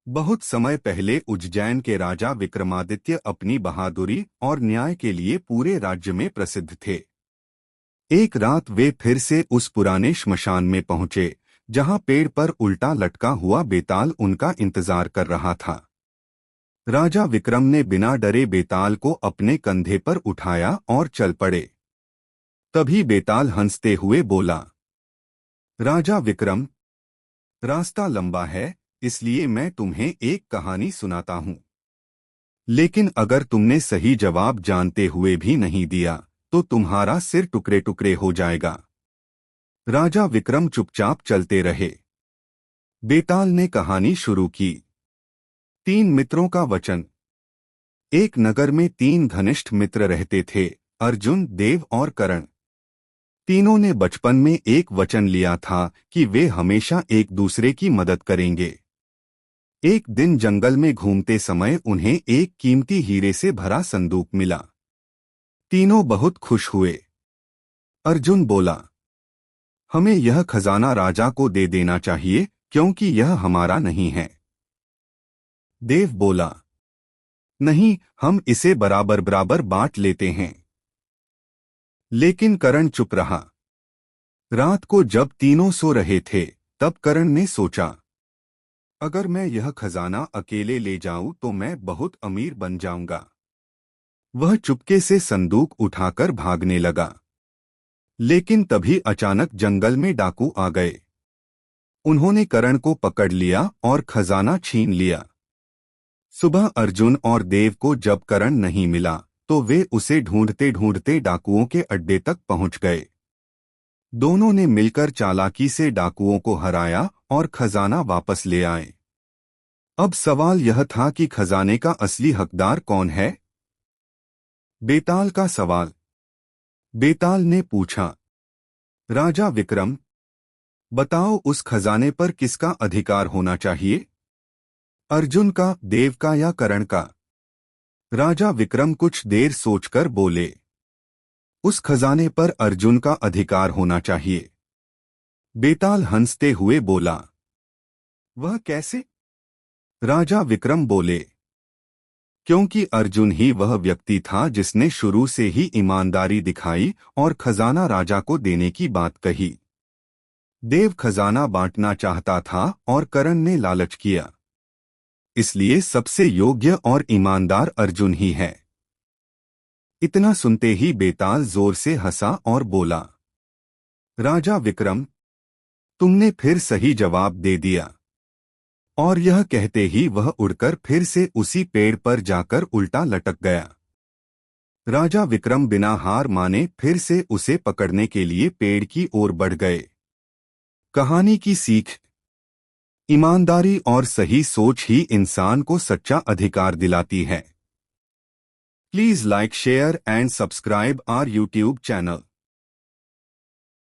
बहुत समय पहले उज्जैन के राजा विक्रमादित्य अपनी बहादुरी और न्याय के लिए पूरे राज्य में प्रसिद्ध थे। एक रात वे फिर से उस पुराने श्मशान में पहुंचे, जहां पेड़ पर उल्टा लटका हुआ बेताल उनका इंतजार कर रहा था। राजा विक्रम ने बिना डरे बेताल को अपने कंधे पर उठाया और चल पड़े। तभी बेताल हंसते हुए बोला, राजा विक्रम, रास्ता लंबा है, इसलिए मैं तुम्हें एक कहानी सुनाता हूं। लेकिन अगर तुमने सही जवाब जानते हुए भी नहीं दिया तो तुम्हारा सिर टुकड़े टुकड़े हो जाएगा। राजा विक्रम चुपचाप चलते रहे। बेताल ने कहानी शुरू की। 3 मित्रों का वचन। एक नगर में 3 घनिष्ठ मित्र रहते थे, अर्जुन, देव और करण। तीनों ने बचपन में एक वचन लिया था कि वे हमेशा एक दूसरे की मदद करेंगे। एक दिन जंगल में घूमते समय उन्हें एक कीमती हीरे से भरा संदूक मिला। तीनों बहुत खुश हुए। अर्जुन बोला, हमें यह खजाना राजा को दे देना चाहिए, क्योंकि यह हमारा नहीं है। देव बोला, नहीं, हम इसे बराबर बराबर बांट लेते हैं। लेकिन करण चुप रहा। रात को जब तीनों सो रहे थे, तब करण ने सोचा, अगर मैं यह खजाना अकेले ले जाऊं तो मैं बहुत अमीर बन जाऊंगा। वह चुपके से संदूक उठाकर भागने लगा। लेकिन तभी अचानक जंगल में डाकू आ गए। उन्होंने करण को पकड़ लिया और खजाना छीन लिया। सुबह अर्जुन और देव को जब करण नहीं मिला तो वे उसे ढूंढते ढूंढते डाकुओं के अड्डे तक पहुंच गए। दोनों ने मिलकर चालाकी से डाकुओं को हराया और खजाना वापस ले आए। अब सवाल यह था कि खजाने का असली हकदार कौन है? बेताल का सवाल। बेताल ने पूछा, राजा विक्रम, बताओ उस खजाने पर किसका अधिकार होना चाहिए? अर्जुन का, देव का या करण का? राजा विक्रम कुछ देर सोचकर बोले, उस खजाने पर अर्जुन का अधिकार होना चाहिए। बेताल हंसते हुए बोला, वह कैसे? राजा विक्रम बोले, क्योंकि अर्जुन ही वह व्यक्ति था जिसने शुरू से ही ईमानदारी दिखाई और खजाना राजा को देने की बात कही। देव खजाना बांटना चाहता था और करण ने लालच किया। इसलिए सबसे योग्य और ईमानदार अर्जुन ही है। इतना सुनते ही बेताल जोर से हंसा और बोला, राजा विक्रम, तुमने फिर सही जवाब दे दिया। और यह कहते ही वह उड़कर फिर से उसी पेड़ पर जाकर उल्टा लटक गया। राजा विक्रम बिना हार माने फिर से उसे पकड़ने के लिए पेड़ की ओर बढ़ गए। कहानी की सीख। ईमानदारी और सही सोच ही इंसान को सच्चा अधिकार दिलाती है। Please like, share and subscribe our YouTube channel.